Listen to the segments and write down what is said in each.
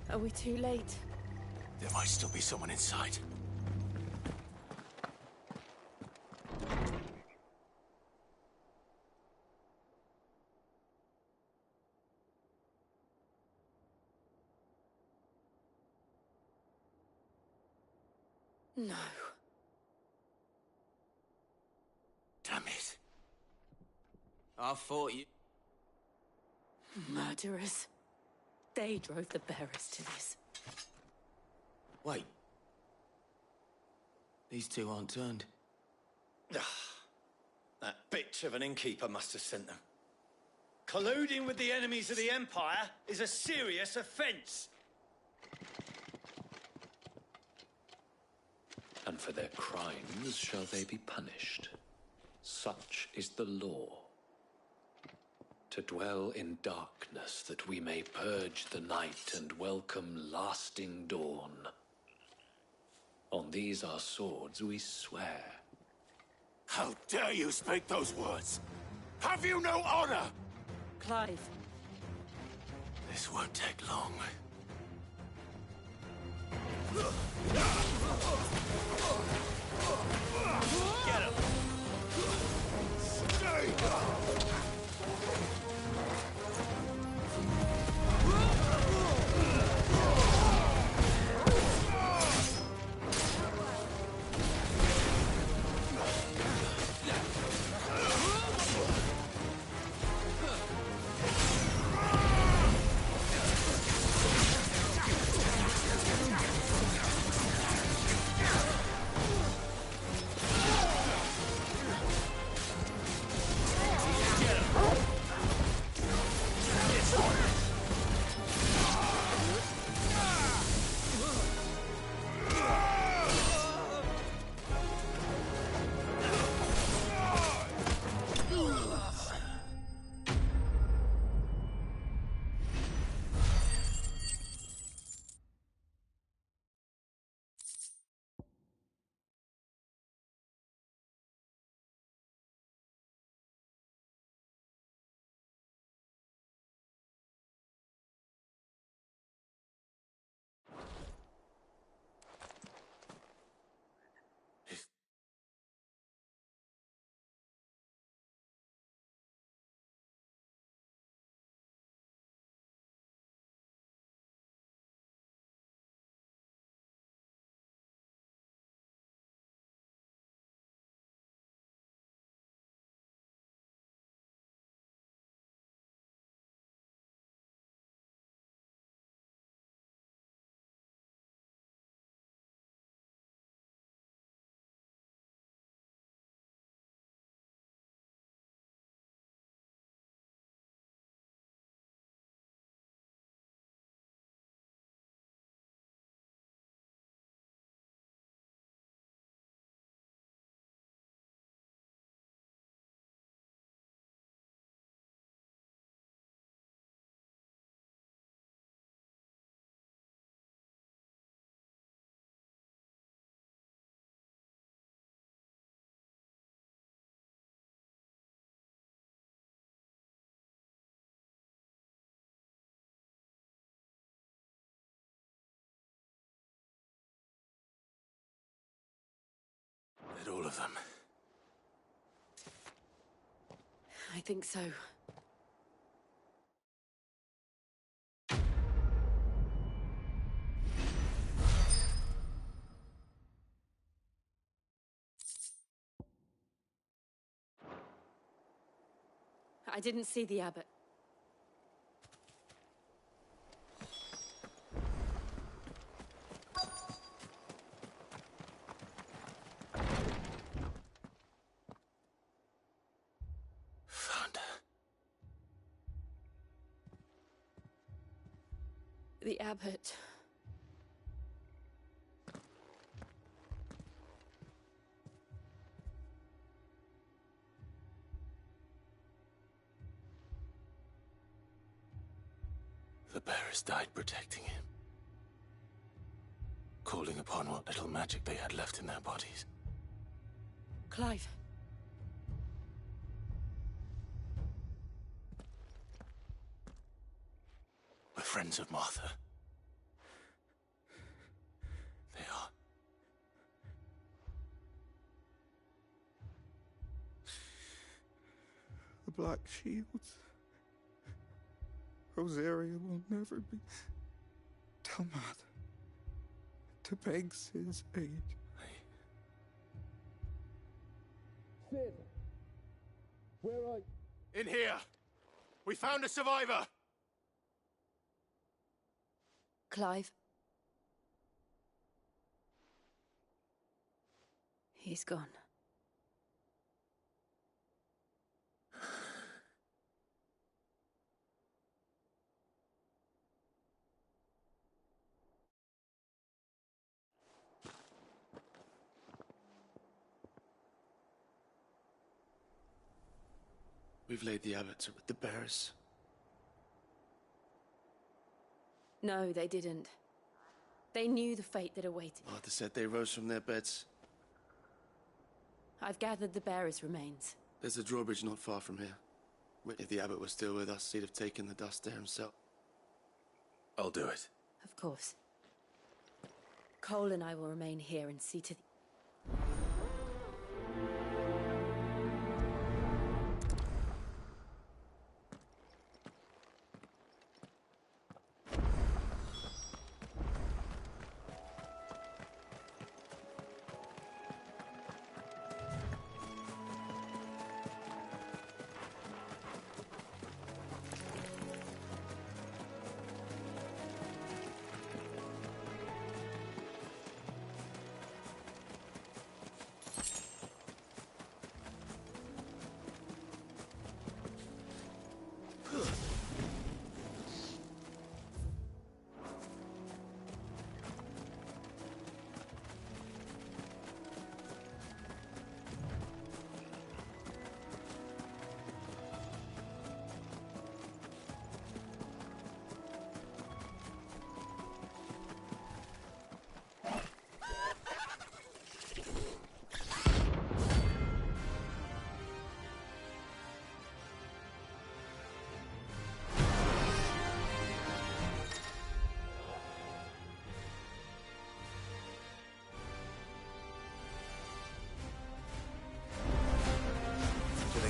Are we too late? There might still be someone inside. No. Damn it. I thought you... Murderers. They drove the bearers to this. Wait. These two aren't turned. That bitch of an innkeeper must have sent them. Colluding with the enemies of the Empire is a serious offense. And for their crimes shall they be punished. Such is the law. To dwell in darkness that we may purge the night and welcome lasting dawn. On these our swords we swear. How dare you speak those words? Have you no honor? Clive. This won't take long. Get him! Stay! All of them. I think so. I didn't see the abbot. Found her. The abbot. The bearers died protecting him. Calling upon what little magic they had left in their bodies. Clive. We're friends of Martha. They are. The Black Shields. Rosaria will never be. Tell Matt to beg Sid's aid. Sid! Where are you? In here! We found a survivor! Clive. He's gone. We've laid the abbots with the bearers. No, they didn't. They knew the fate that awaited. Martha said they rose from their beds. I've gathered the bearers' remains. There's a drawbridge not far from here. If the abbot was still with us, he'd have taken the dust there himself. I'll do it. Of course. Cole and I will remain here and see to the...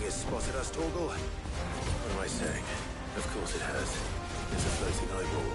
Spotted us, Torgal? What am I saying? Of course it has. It's a floating eyeball.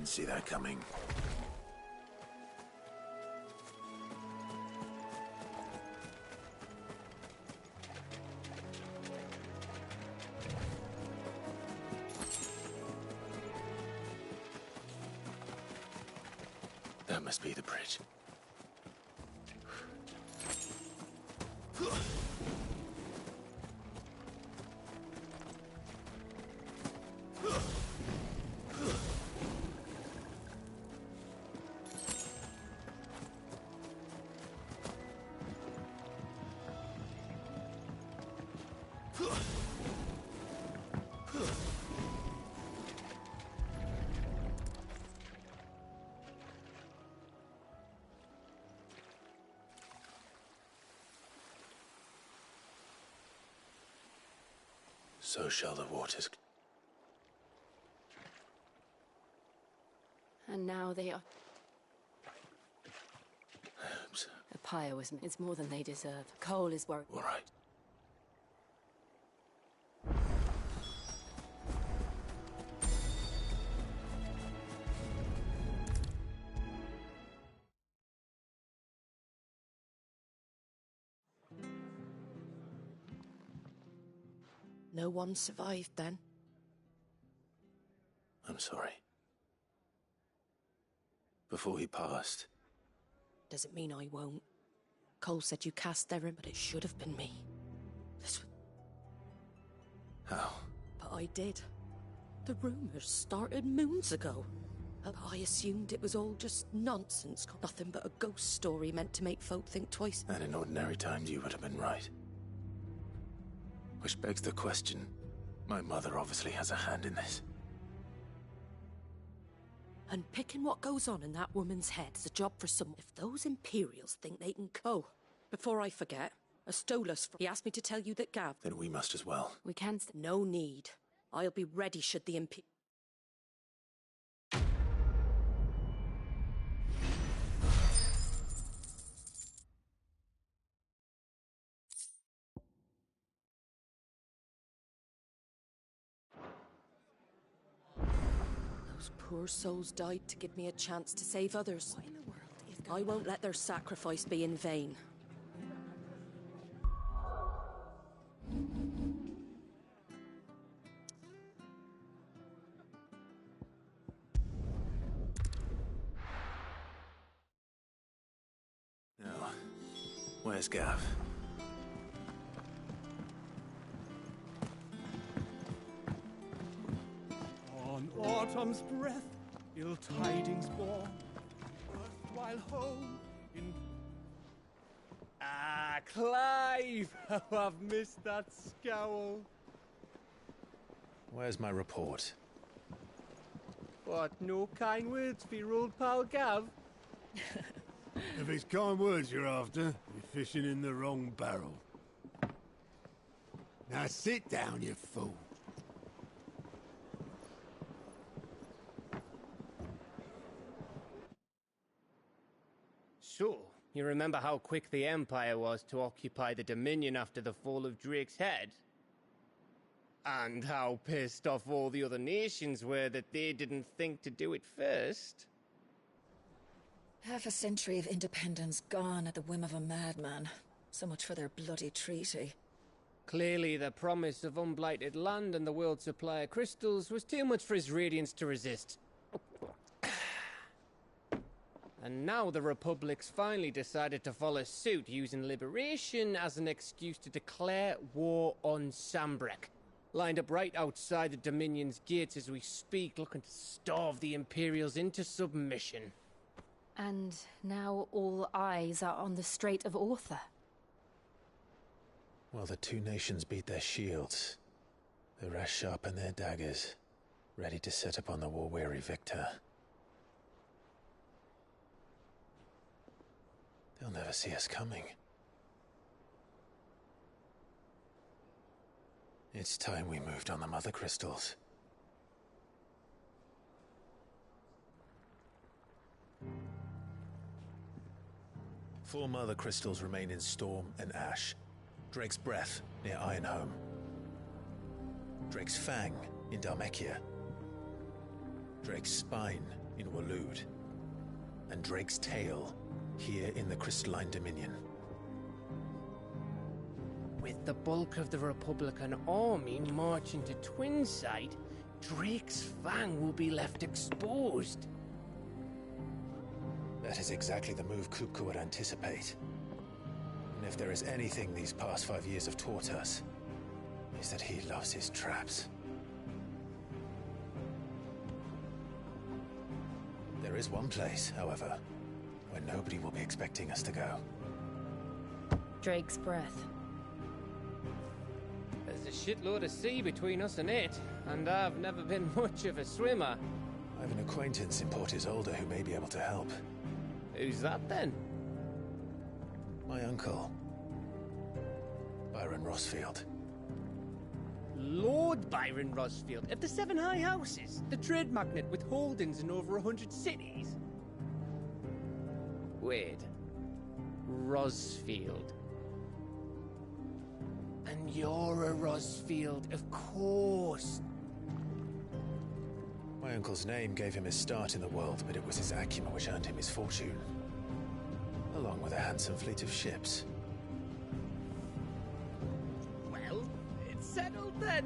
didn't see that coming. That must be the bridge. So shall the waters. And now they are... Herbs. A pyre was... It's more than they deserve. Cole is worried. All right. No one survived then? I'm sorry. Before he passed, Doesn't mean I won't. Cole said you cast Theron, but it should have been me. This was... how? But I did. The rumours started moons ago. I assumed it was all just nonsense, nothing but a ghost story meant to make folk think twice. And in ordinary times you would have been right. Which begs the question, my mother obviously has a hand in this. And picking what goes on in that woman's head is a job for someone. If those Imperials think they can... Oh, before I forget, Astolos, he asked me to tell you that Gav... Then we must as well. We can... No need. I'll be ready should the Those poor souls died to give me a chance to save others. What in the world is going on? I won't let their sacrifice be in vain. Now, where's Gav? On autumn's breath, ill tidings born, worthwhile home in... Ah, Clive! How I've missed that scowl. Where's my report? What, no kind words for your old pal Gav? If it's kind words you're after, you're fishing in the wrong barrel. Now sit down, you fool. So, you remember how quick the Empire was to occupy the Dominion after the fall of Drake's head? And how pissed off all the other nations were that they didn't think to do it first? Half a century of independence gone at the whim of a madman. So much for their bloody treaty. Clearly, the promise of unblighted land and the world's supply of crystals was too much for his radiance to resist. And now the Republic's finally decided to follow suit, using liberation as an excuse to declare war on Sambrek. Lined up right outside the Dominion's gates as we speak, looking to starve the Imperials into submission. And now all eyes are on the Strait of Author. While the two nations beat their shields, the rest sharpen their daggers, ready to set upon the war-weary victor. They'll never see us coming. It's time we moved on the Mother Crystals. Four Mother Crystals remain in Storm and Ash. Drake's Breath near Ironhome. Drake's Fang in Dhalmekia. Drake's Spine in Waloed, and Drake's tail here in the Crystalline Dominion. With the bulk of the Republican army marching to Twinside, Drake's Fang will be left exposed. That is exactly the move Kupka would anticipate. And if there is anything these past 5 years have taught us, is that he loves his traps. There is one place, however, where nobody will be expecting us to go. Drake's breath. There's a shitload of sea between us and it, and I've never been much of a swimmer. I have an acquaintance in Port Isolde who may be able to help. Who's that then? My uncle, Byron Rosfield. Lord Byron Rosfield of the Seven High Houses, the trade magnate with holdings in over 100 cities. Wait, Rosfield. And you're a Rosfield, of course. My uncle's name gave him his start in the world, but it was his acumen which earned him his fortune, along with a handsome fleet of ships. Well, it's settled then.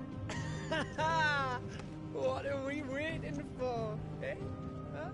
What are we waiting for, eh? Huh?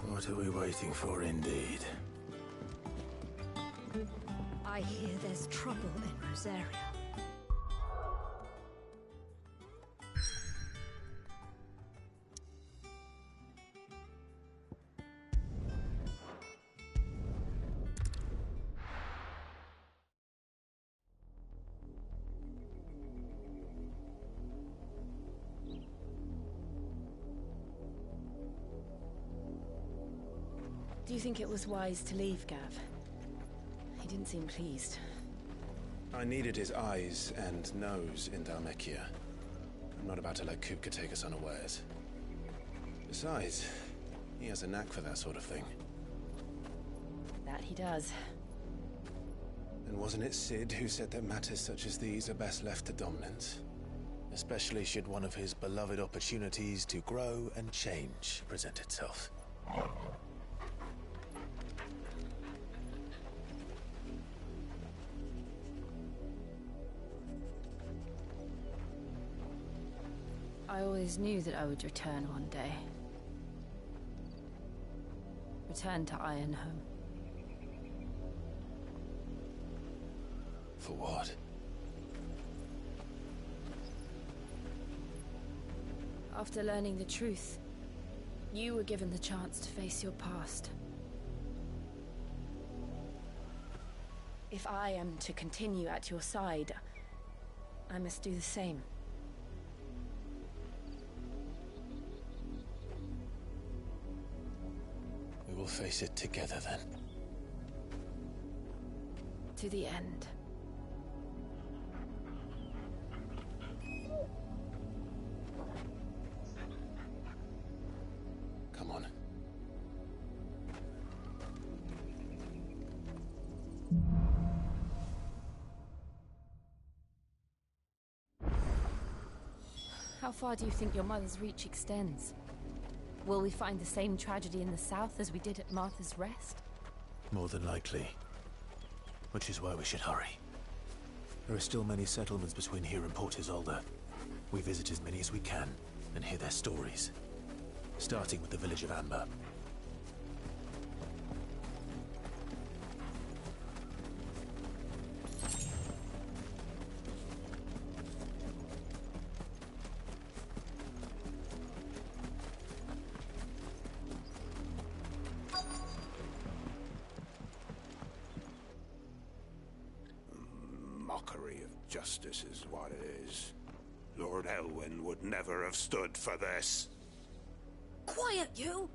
What are we waiting for, indeed? I hear there's trouble in Rosaria. Do you think it was wise to leave, Gav? He didn't seem pleased. I needed his eyes and nose in Dhalmekia. I'm not about to let Kupka take us unawares. Besides, he has a knack for that sort of thing. That he does. And wasn't it Sid who said that matters such as these are best left to dominance? Especially should one of his beloved opportunities to grow and change present itself. I always knew that I would return one day. Return to Ironhome. For what? After learning the truth, you were given the chance to face your past. If I am to continue at your side, I must do the same. We will face it together then. To the end. Come on. How far do you think your mother's reach extends? Will we find the same tragedy in the south as we did at Martha's Rest? More than likely. Which is why we should hurry. There are still many settlements between here and Port Isolde. We visit as many as we can and hear their stories. Starting with the village of Amber. mockery of justice is what it is. Lord Elwyn would never have stood for this. Quiet, you!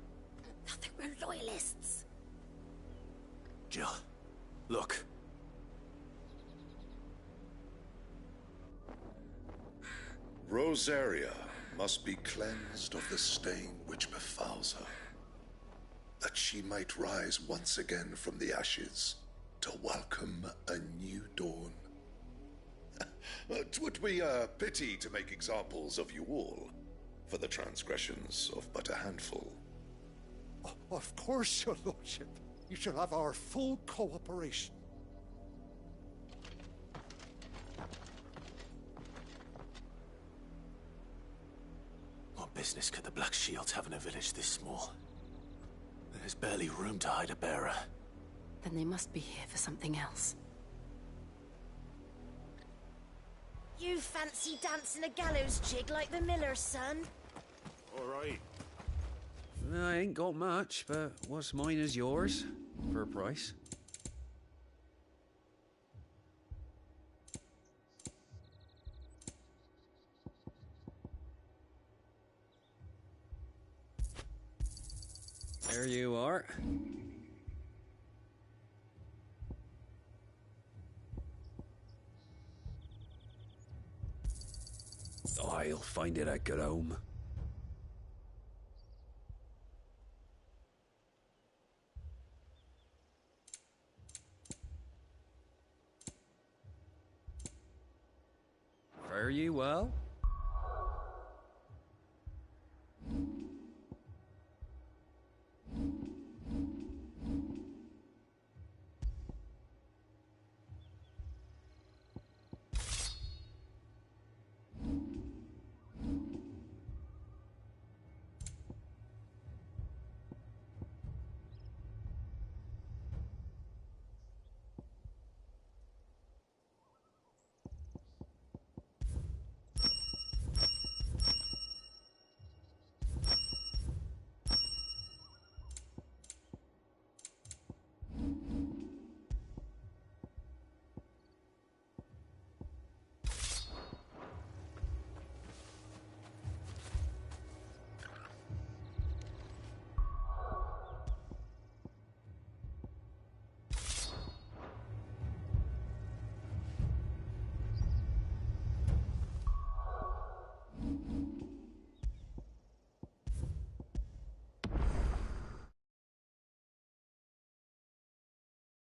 I think we're loyalists. Jill, look. Rosaria must be cleansed of the stain which befouls her, that she might rise once again from the ashes to welcome a new dawn. 'Twould be a pity to make examples of you all, for the transgressions of but a handful. Of course, your lordship. You shall have our full cooperation. What business could the Black Shields have in a village this small? There's barely room to hide a bearer. Then they must be here for something else. You fancy dancing a gallows jig like the miller's son? All right. I ain't got much, but what's mine is yours, for a price. There you are. I'll find it at good home. Fare you well.